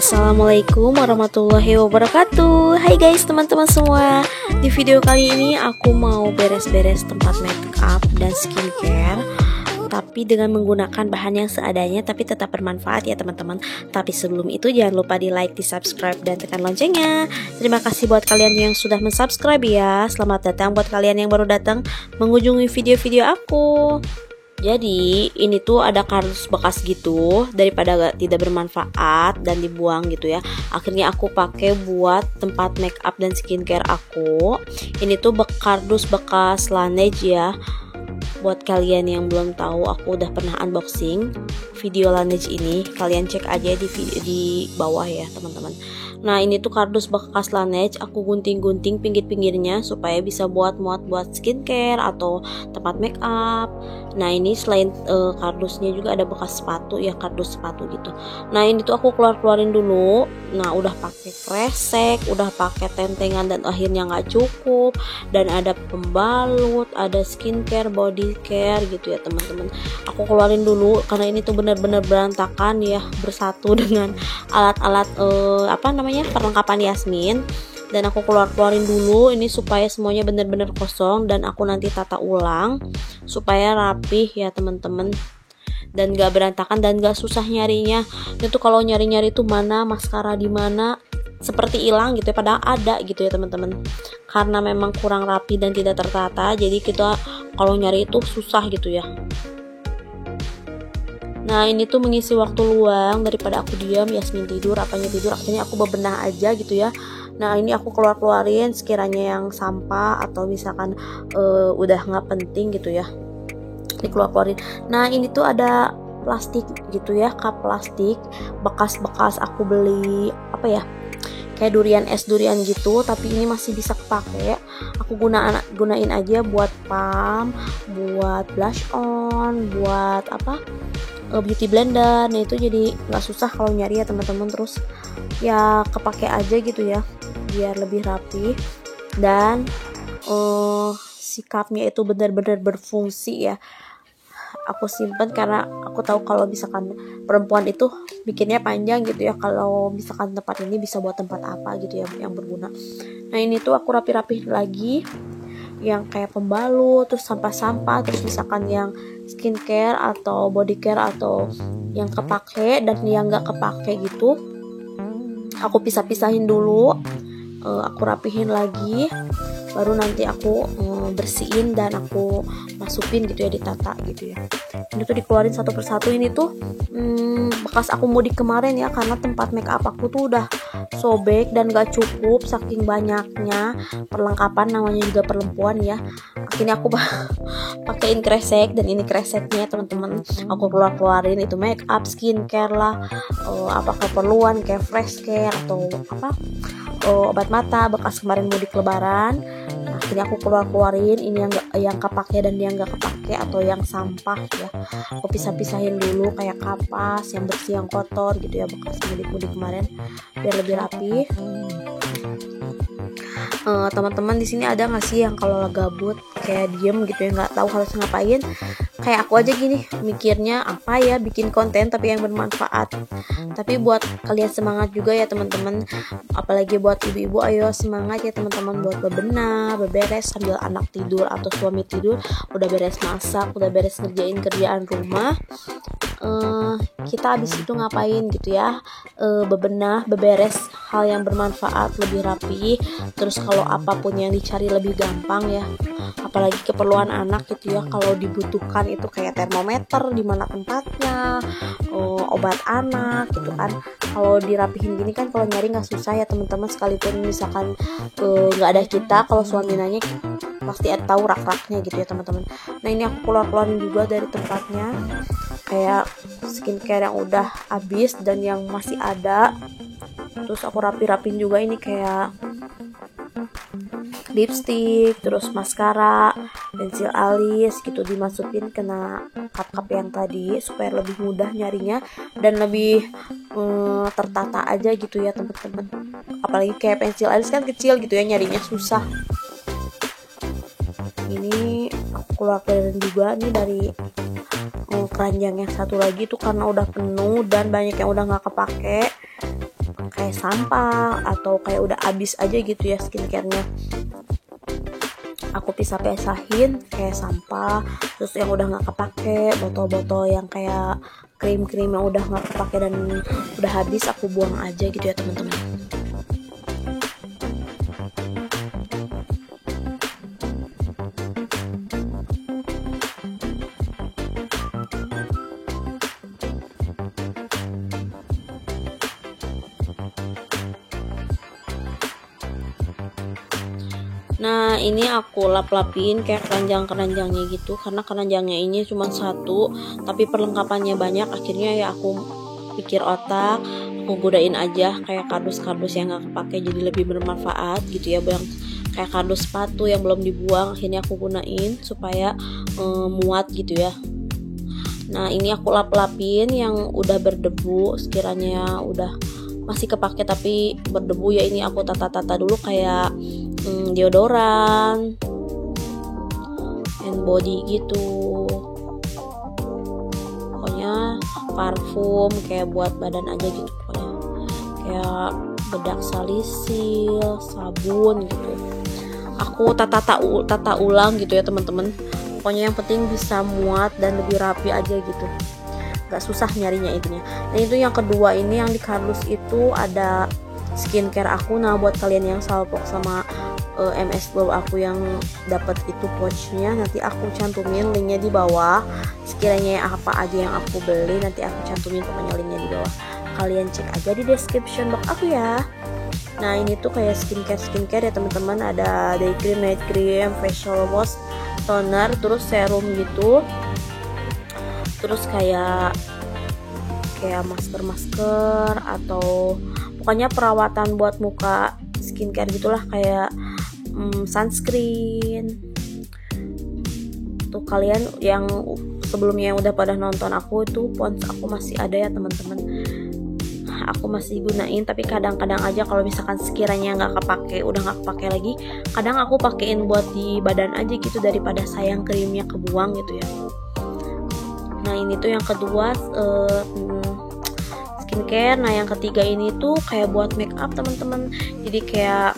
Assalamualaikum warahmatullahi wabarakatuh. Hai guys, teman-teman semua. Di video kali ini aku mau beres-beres tempat makeup dan skincare, tapi dengan menggunakan bahan yang seadanya tapi tetap bermanfaat ya teman-teman. Tapi sebelum itu jangan lupa di like, di subscribe, dan tekan loncengnya. Terima kasih buat kalian yang sudah mensubscribe ya. Selamat datang buat kalian yang baru datang mengunjungi video-video aku. Jadi ini tuh ada kardus bekas gitu, daripada tidak bermanfaat dan dibuang gitu ya. Akhirnya aku pakai buat tempat makeup dan skincare aku. Ini tuh kardus bekas Laneige ya. Buat kalian yang belum tahu, aku udah pernah unboxing video Laneige ini. Kalian cek aja di bawah ya teman-teman. Nah ini tuh kardus bekas Laneige, aku gunting-gunting pinggir-pinggirnya supaya bisa buat skincare atau tempat make up. Nah ini selain kardusnya juga ada bekas sepatu ya, kardus sepatu gitu. Nah ini tuh aku keluarin dulu. Nah udah pakai kresek, udah pakai tentengan dan akhirnya nggak cukup. Dan ada pembalut, ada skincare, body care gitu ya teman-teman. Aku keluarin dulu karena ini tuh bener-bener berantakan ya, bersatu dengan alat-alat perlengkapan Yasmin. Dan aku keluarin dulu ini supaya semuanya benar-benar kosong, dan aku nanti tata ulang supaya rapih ya teman-teman, dan gak berantakan dan gak susah nyarinya. Itu kalau nyari-nyari tuh mana maskara di mana seperti hilang gitu ya, padahal ada gitu ya teman-teman. Karena memang kurang rapi dan tidak tertata, jadi kita kalau nyari itu susah gitu ya. Nah ini tuh mengisi waktu luang daripada aku diam, Yasmin tidur, apanya tidur, akhirnya aku bebenah aja gitu ya. Nah ini aku keluarin sekiranya yang sampah atau misalkan udah nggak penting gitu ya, dikeluarin. Nah ini tuh ada plastik gitu ya, cup plastik bekas aku beli kayak durian gitu, tapi ini masih bisa kepake. Aku gunain aja buat pump, buat blush on, buat beauty blender. Nah itu jadi nggak susah kalau nyari ya teman-teman. Terus ya kepake aja gitu ya, biar lebih rapi. Dan si cupnya itu benar-benar berfungsi ya. Aku simpen karena aku tahu kalau misalkan perempuan itu bikinnya panjang gitu ya, kalau misalkan tempat ini bisa buat tempat apa gitu ya yang berguna. Nah ini tuh aku rapi-rapi lagi yang kayak pembalut, terus sampah-sampah, terus misalkan yang skincare atau body care atau yang kepake dan yang gak kepake gitu, aku pisah-pisahin dulu. Aku rapihin lagi, baru nanti aku bersihin dan aku masukin gitu ya, ditata gitu ya. Ini tuh dikeluarin satu persatu. Ini tuh bekas aku mudik kemarin ya, karena tempat make up aku tuh udah sobek dan gak cukup saking banyaknya perlengkapan, namanya juga perempuan ya. Akhirnya aku pakein kresek, dan ini kreseknya teman-teman aku keluarin itu make up, skincare lah, keperluan kayak fresh care atau obat mata bekas kemarin mudik lebaran. Nah, akhirnya aku keluarin ini yang kepake dan yang gak kepake atau yang sampah ya. Aku pisah-pisahin dulu kayak kapas, yang bersih, yang kotor gitu ya, bekas mudik kemarin, biar lebih rapi. Teman-teman di sini ada nggak sih yang kalau gabut kayak diem gitu ya, nggak tahu harus ngapain? Kayak aku aja gini, mikirnya apa ya, bikin konten tapi yang bermanfaat. Tapi buat kalian semangat juga ya teman-teman, apalagi buat ibu-ibu, ayo semangat ya teman-teman, buat bebenah, beberes sambil anak tidur atau suami tidur, udah beres masak, udah beres ngerjain kerjaan rumah. Kita habis itu ngapain gitu ya, bebenah, beberes hal yang bermanfaat, lebih rapi. Terus kalau apapun yang dicari lebih gampang ya, apalagi keperluan anak gitu ya, kalau dibutuhkan itu kayak termometer, di mana tempatnya, obat anak gitu kan. Kalau dirapihin gini kan, kalau nyari nggak susah ya teman-teman. Sekalipun misalkan nggak ada kita, kalau suami nanya pasti tahu rak-raknya gitu ya teman-teman. Nah ini aku keluarin juga dari tempatnya, kayak skincare yang udah habis dan yang masih ada. Terus aku rapi-rapin juga ini kayak lipstick, terus maskara, pensil alis gitu, dimasukin kena cup yang tadi supaya lebih mudah nyarinya dan lebih tertata aja gitu ya teman-teman. Apalagi kayak pensil alis kan kecil gitu ya, nyarinya susah. Ini aku keluarin juga nih dari keranjang yang satu lagi tuh, karena udah penuh dan banyak yang udah nggak kepake. kayak sampah atau kayak udah habis aja gitu ya skincare-nya, aku pisah-pisahin kayak sampah. Terus yang udah nggak kepake, botol-botol yang kayak krim-krim yang udah nggak kepake dan udah habis, aku buang aja gitu ya teman-teman. Nah ini aku lap-lapin kayak keranjang-keranjangnya gitu, karena keranjangnya ini cuma satu tapi perlengkapannya banyak. Akhirnya ya aku pikir otak, aku gunain aja kayak kardus-kardus yang gak kepake jadi lebih bermanfaat gitu ya, yang kayak kardus sepatu yang belum dibuang, akhirnya aku gunain supaya muat gitu ya. Nah ini aku lap-lapin yang udah berdebu, sekiranya udah masih kepake tapi berdebu ya, ini aku tata-tata dulu kayak deodoran, hand body gitu, pokoknya parfum kayak buat badan aja gitu, pokoknya kayak bedak salisil, sabun gitu. Aku tata ulang gitu ya teman-teman, pokoknya yang penting bisa muat dan lebih rapi aja gitu, gak susah nyarinya intinya. Nah itu yang kedua, ini yang di kardus itu ada skincare aku. Nah buat kalian yang salpok sama MS Glow aku yang dapat itu pouchnya, nanti aku cantumin linknya di bawah. Sekiranya apa aja yang aku beli nanti aku cantumin pokoknya linknya di bawah, kalian cek aja di description box aku ya. Nah ini tuh kayak skincare ya teman-teman, ada day cream, night cream, facial wash, toner, terus serum gitu, terus kayak masker atau pokoknya perawatan buat muka, skincare gitulah, kayak sunscreen. Tuh kalian yang sebelumnya yang udah pada nonton aku itu pons aku masih ada ya teman-teman, aku masih gunain. Tapi kadang-kadang aja kalau misalkan sekiranya nggak kepake, udah nggak kepake lagi, kadang aku pakein buat di badan aja gitu daripada sayang krimnya kebuang gitu ya. Nah ini tuh yang kedua skincare. Nah yang ketiga ini tuh kayak buat make up teman-teman, jadi kayak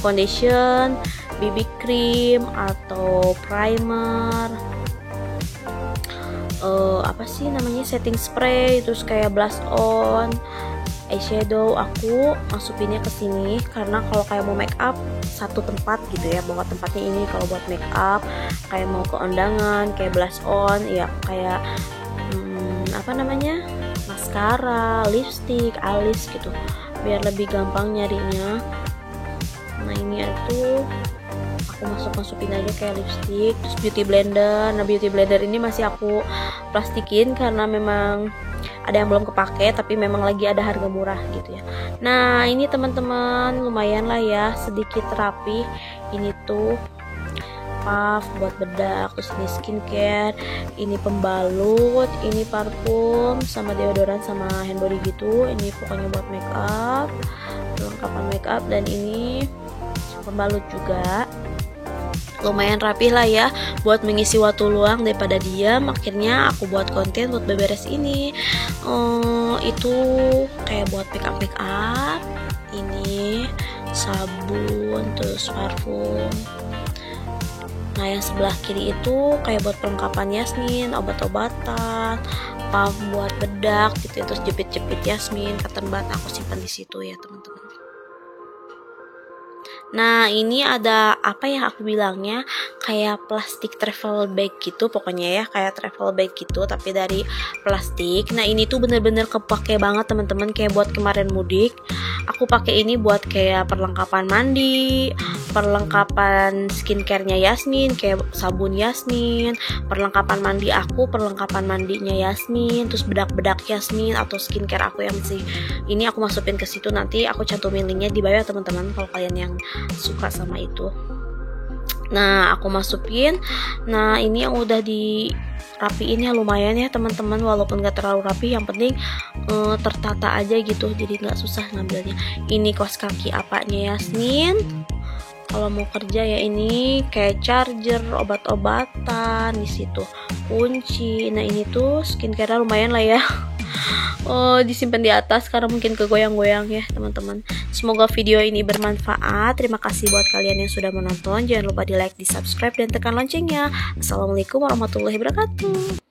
foundation, BB cream atau primer, apa sih namanya, setting spray, terus kayak blush on, eyeshadow. Aku masukinnya ke sini karena kalau kayak mau make up satu tempat gitu ya, bawa tempatnya ini. Kalau buat make up kayak mau ke undangan, kayak blush on ya, kayak apa namanya, maskara, lipstick, alis gitu, biar lebih gampang nyarinya. Nah ini tuh aku masukin aja kayak lipstick. Terus beauty blender. Nah beauty blender ini masih aku plastikin karena memang ada yang belum kepake tapi memang lagi ada harga murah gitu ya. Nah ini teman-teman lumayan lah ya, sedikit rapi. Ini tuh puff buat bedak, terus ini skincare, ini pembalut, ini parfum sama deodoran sama hand body gitu. Ini pokoknya buat make up, perlengkapan make up, dan ini pembalut juga. Lumayan rapi lah ya buat mengisi waktu luang daripada diam. Akhirnya aku buat konten buat beberes ini. Itu kayak buat make up, ini sabun, terus parfum. Nah yang sebelah kiri itu kayak buat perlengkapan Yasmin, obat-obatan, puff buat bedak gitu, terus jepit-jepit Yasmin, cotton bud aku simpan di situ ya teman-teman. Nah ini ada apa ya aku bilangnya, kayak plastik travel bag gitu, pokoknya ya kayak travel bag gitu tapi dari plastik. Nah ini tuh bener-bener kepake banget teman-teman, kayak buat kemarin mudik aku pakai ini buat kayak perlengkapan mandi, perlengkapan skincarenya Yasmin, kayak sabun Yasmin, perlengkapan mandi aku, perlengkapan mandinya Yasmin, terus bedak-bedak Yasmin atau skincare aku yang masih ini aku masukin ke situ. Nanti aku cantumin linknya di bawah teman-teman kalau kalian yang suka sama itu. Nah aku masukin. Nah ini yang udah dirapiin ya, lumayan ya teman-teman, walaupun gak terlalu rapi, yang penting tertata aja gitu, jadi gak susah ngambilnya. Ini kaos kaki apanya Yasmin kalau mau kerja ya, ini kayak charger, obat-obatan di situ, kunci. Nah ini tuh skincare lumayan lah ya disimpan di atas karena mungkin kegoyang-goyang ya teman-teman. Semoga video ini bermanfaat. Terima kasih buat kalian yang sudah menonton. Jangan lupa di like, di subscribe, dan tekan loncengnya. Assalamualaikum warahmatullahi wabarakatuh.